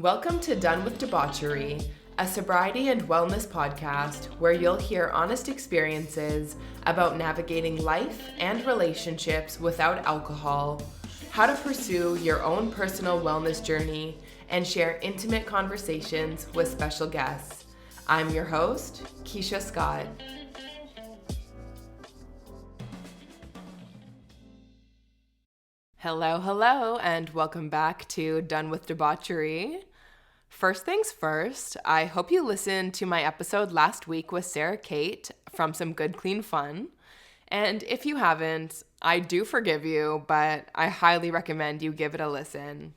Welcome to Done with Debauchery, a sobriety and wellness podcast where you'll hear honest experiences about navigating life and relationships without alcohol, how to pursue your own personal wellness journey, and share intimate conversations with special guests. I'm your host, Keisha Scott. Hello, and welcome back to Done with Debauchery. First things first, I hope you listened to my episode last week with Sarah Kate from Some Good Clean Fun. And if you haven't, I do forgive you, but I highly recommend you give it a listen.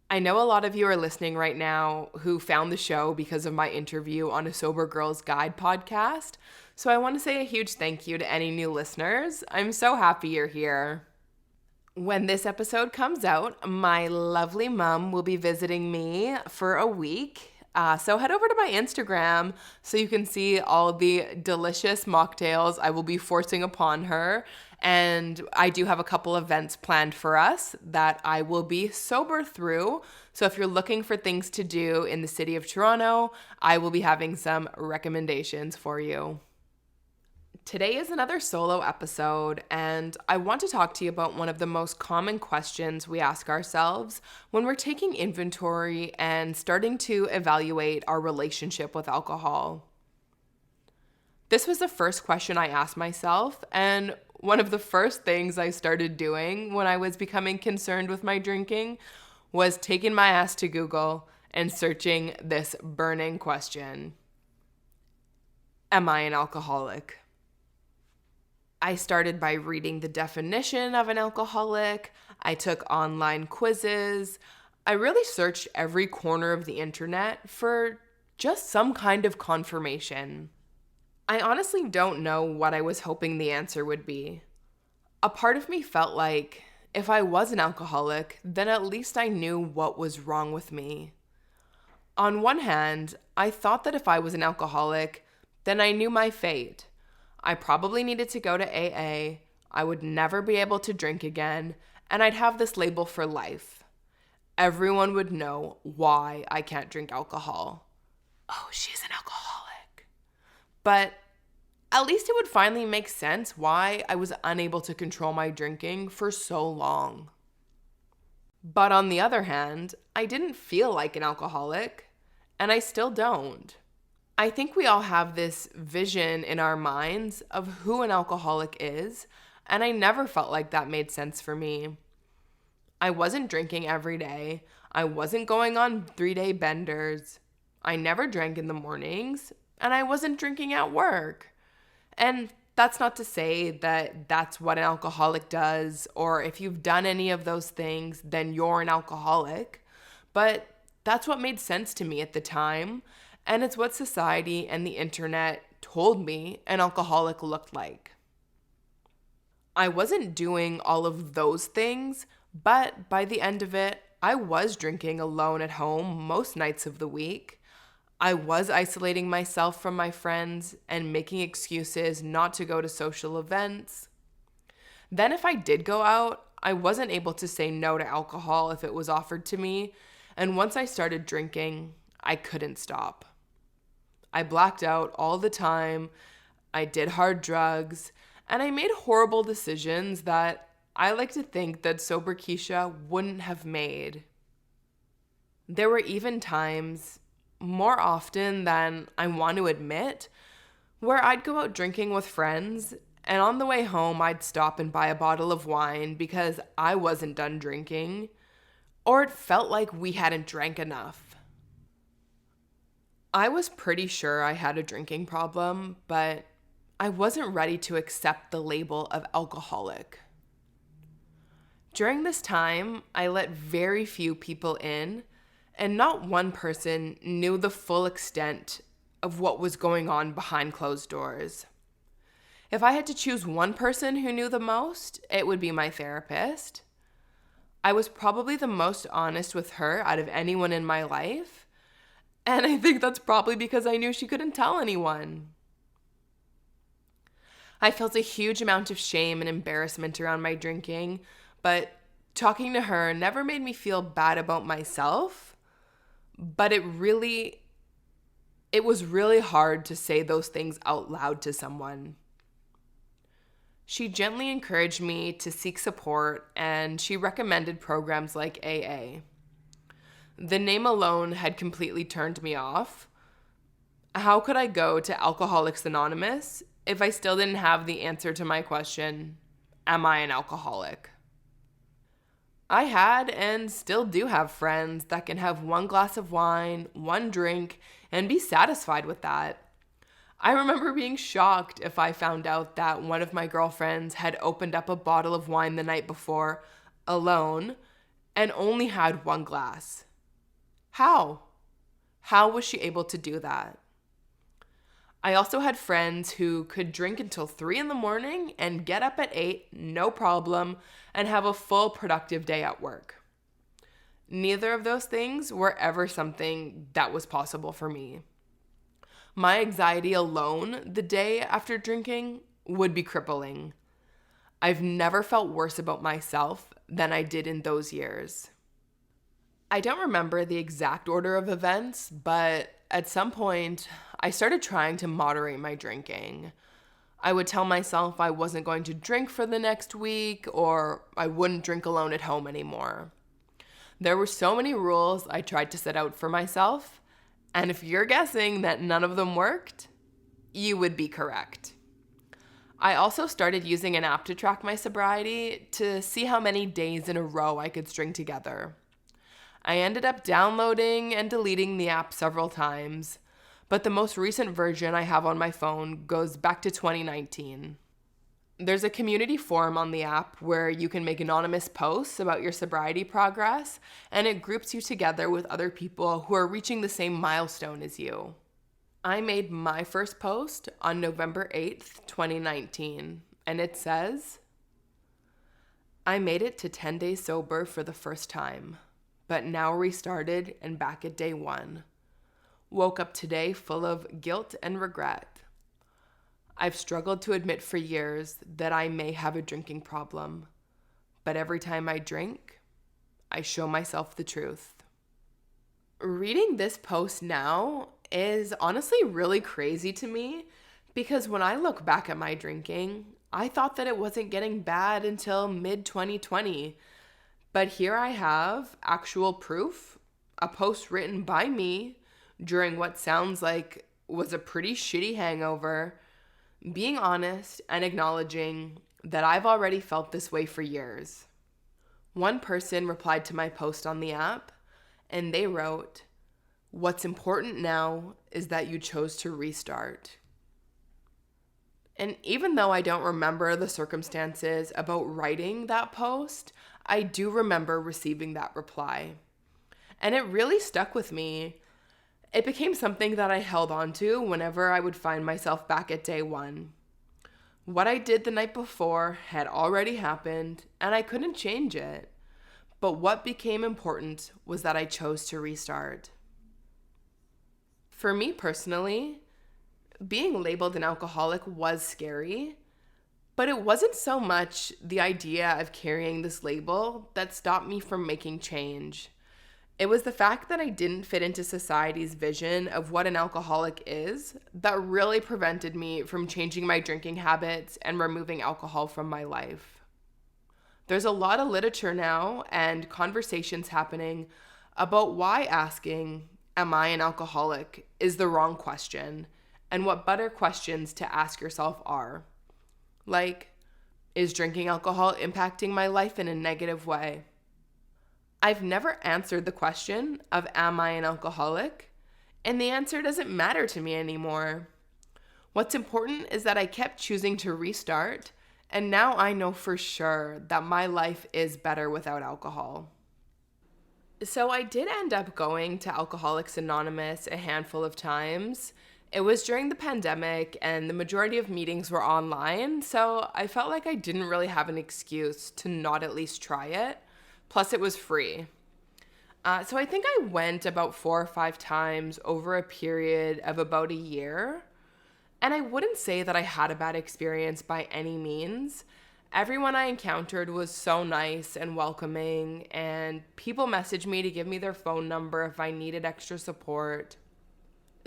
I know a lot of you are listening right now who found the show because of my interview on a Sober Girls Guide podcast, so I want to say a huge thank you to any new listeners. I'm so happy you're here. When this episode comes out, my lovely mom will be visiting me for a week. So head over to my Instagram so you can see all the delicious mocktails I will be forcing upon her. And I do have a couple events planned for us that I will be sober through. So if you're looking for things to do in the city of Toronto, I will be having some recommendations for you. Today is another solo episode, and I want to talk to you about one of the most common questions we ask ourselves when we're taking inventory and starting to evaluate our relationship with alcohol. This was the first question I asked myself, and one of the first things I started doing when I was becoming concerned with my drinking was taking my ass to Google and searching this burning question. Am I an alcoholic? I started by reading the definition of an alcoholic. I took online quizzes. I really searched every corner of the internet for just some kind of confirmation. I honestly don't know what I was hoping the answer would be. A part of me felt like if I was an alcoholic, then at least I knew what was wrong with me. On one hand, I thought that if I was an alcoholic, then I knew my fate. I probably needed to go to AA, I would never be able to drink again, and I'd have this label for life. Everyone would know why I can't drink alcohol. Oh, she's an alcoholic. But at least it would finally make sense why I was unable to control my drinking for so long. But on the other hand, I didn't feel like an alcoholic, and I still don't. I think we all have this vision in our minds of who an alcoholic is, and I never felt like that made sense for me. I wasn't drinking every day. I wasn't going on 3-day benders. I never drank in the mornings, and I wasn't drinking at work. And that's not to say that that's what an alcoholic does, or if you've done any of those things, then you're an alcoholic. But that's what made sense to me at the time. And it's what society and the internet told me an alcoholic looked like. I wasn't doing all of those things, but by the end of it, I was drinking alone at home most nights of the week. I was isolating myself from my friends and making excuses not to go to social events. Then if I did go out, I wasn't able to say no to alcohol if it was offered to me, and once I started drinking, I couldn't stop. I blacked out all the time, I did hard drugs, and I made horrible decisions that I like to think that sober Keisha wouldn't have made. There were even times, more often than I want to admit, where I'd go out drinking with friends, and on the way home I'd stop and buy a bottle of wine because I wasn't done drinking, or it felt like we hadn't drank enough. I was pretty sure I had a drinking problem, but I wasn't ready to accept the label of alcoholic. During this time, I let very few people in, and not one person knew the full extent of what was going on behind closed doors. If I had to choose one person who knew the most, it would be my therapist. I was probably the most honest with her out of anyone in my life. And I think that's probably because I knew she couldn't tell anyone. I felt a huge amount of shame and embarrassment around my drinking, but talking to her never made me feel bad about myself. but it was really hard to say those things out loud to someone. She gently encouraged me to seek support, and she recommended programs like AA. The name alone had completely turned me off. How could I go to Alcoholics Anonymous if I still didn't have the answer to my question, am I an alcoholic? I had and still do have friends that can have one glass of wine, one drink, and be satisfied with that. I remember being shocked if I found out that one of my girlfriends had opened up a bottle of wine the night before, alone, and only had one glass. How? How was she able to do that? I also had friends who could drink until 3 in the morning and get up at 8, no problem, and have a full productive day at work. Neither of those things were ever something that was possible for me. My anxiety alone the day after drinking would be crippling. I've never felt worse about myself than I did in those years. I don't remember the exact order of events, but at some point, I started trying to moderate my drinking. I would tell myself I wasn't going to drink for the next week, or I wouldn't drink alone at home anymore. There were so many rules I tried to set out for myself, and if you're guessing that none of them worked, you would be correct. I also started using an app to track my sobriety to see how many days in a row I could string together. I ended up downloading and deleting the app several times, but the most recent version I have on my phone goes back to 2019. There's a community forum on the app where you can make anonymous posts about your sobriety progress, and it groups you together with other people who are reaching the same milestone as you. I made my first post on November 8th, 2019, and it says, I made it to 10 days sober for the first time, but now restarted and back at day 1. Woke up today full of guilt and regret. I've struggled to admit for years that I may have a drinking problem, but every time I drink, I show myself the truth. Reading this post now is honestly really crazy to me because when I look back at my drinking, I thought that it wasn't getting bad until mid-2020. But here I have actual proof, a post written by me during what sounds like was a pretty shitty hangover, being honest and acknowledging that I've already felt this way for years. One person replied to my post on the app, and they wrote, "What's important now is that you chose to restart." And even though I don't remember the circumstances about writing that post, I do remember receiving that reply. And it really stuck with me. It became something that I held on to whenever I would find myself back at day 1. What I did the night before had already happened, and I couldn't change it. But what became important was that I chose to restart. For me personally, being labeled an alcoholic was scary, but it wasn't so much the idea of carrying this label that stopped me from making change. It was the fact that I didn't fit into society's vision of what an alcoholic is that really prevented me from changing my drinking habits and removing alcohol from my life. There's a lot of literature now and conversations happening about why asking, "Am I an alcoholic?" is the wrong question, and what better questions to ask yourself are. Like, is drinking alcohol impacting my life in a negative way? I've never answered the question of am I an alcoholic, and the answer doesn't matter to me anymore. What's important is that I kept choosing to restart, and now I know for sure that my life is better without alcohol. So I did end up going to Alcoholics Anonymous a handful of times. It was during the pandemic and the majority of meetings were online, so I felt like I didn't really have an excuse to not at least try it. Plus, it was free. So I think I went about 4 or 5 times over a period of about a year. And I wouldn't say that I had a bad experience by any means. Everyone I encountered was so nice and welcoming, and people messaged me to give me their phone number if I needed extra support.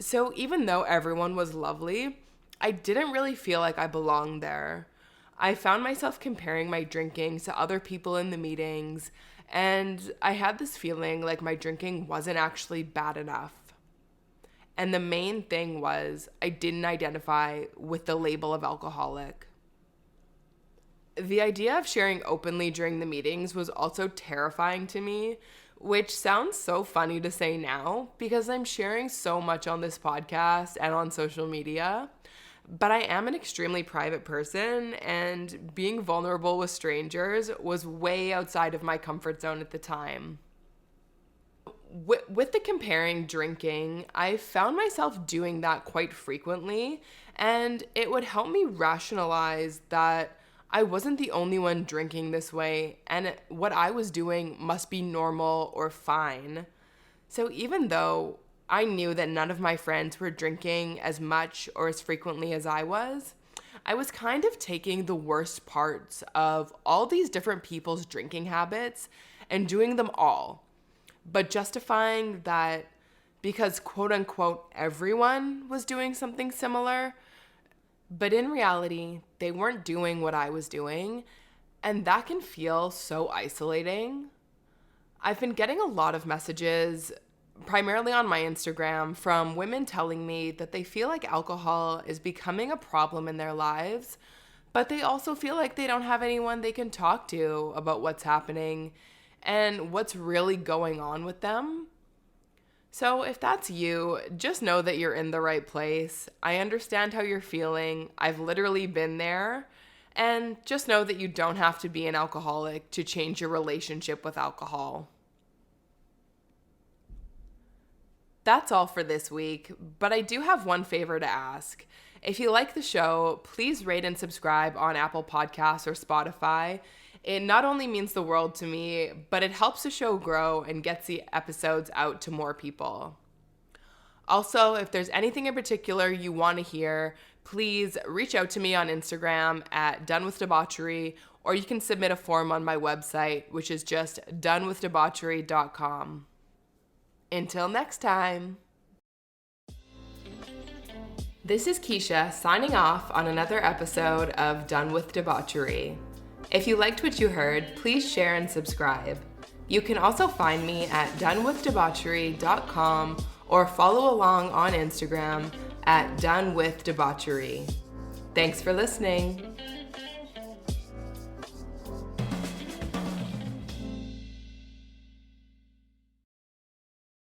So even though everyone was lovely, I didn't really feel like I belonged there. I found myself comparing my drinking to other people in the meetings, and I had this feeling like my drinking wasn't actually bad enough. And the main thing was I didn't identify with the label of alcoholic. The idea of sharing openly during the meetings was also terrifying to me, which sounds so funny to say now because I'm sharing so much on this podcast and on social media. But I am an extremely private person, and being vulnerable with strangers was way outside of my comfort zone at the time. With the comparing drinking, I found myself doing that quite frequently, and it would help me rationalize that I wasn't the only one drinking this way, and what I was doing must be normal or fine. So even though I knew that none of my friends were drinking as much or as frequently as I was kind of taking the worst parts of all these different people's drinking habits and doing them all, but justifying that because quote unquote everyone was doing something similar, but in reality, they weren't doing what I was doing, and that can feel so isolating. I've been getting a lot of messages primarily on my Instagram from women telling me that they feel like alcohol is becoming a problem in their lives, but they also feel like they don't have anyone they can talk to about what's happening and what's really going on with them. So if that's you, just know that you're in the right place. I understand how you're feeling. I've literally been there. And just know that you don't have to be an alcoholic to change your relationship with alcohol. That's all for this week, but I do have one favor to ask. If you like the show, please rate and subscribe on Apple Podcasts or Spotify. It not only means the world to me, but it helps the show grow and gets the episodes out to more people. Also, if there's anything in particular you want to hear, please reach out to me on Instagram at donewithdebauchery, or you can submit a form on my website, which is just donewithdebauchery.com. Until next time. This is Keisha signing off on another episode of Done with Debauchery. If you liked what you heard, please share and subscribe. You can also find me at donewithdebauchery.com or follow along on Instagram at donewithdebauchery. Thanks for listening.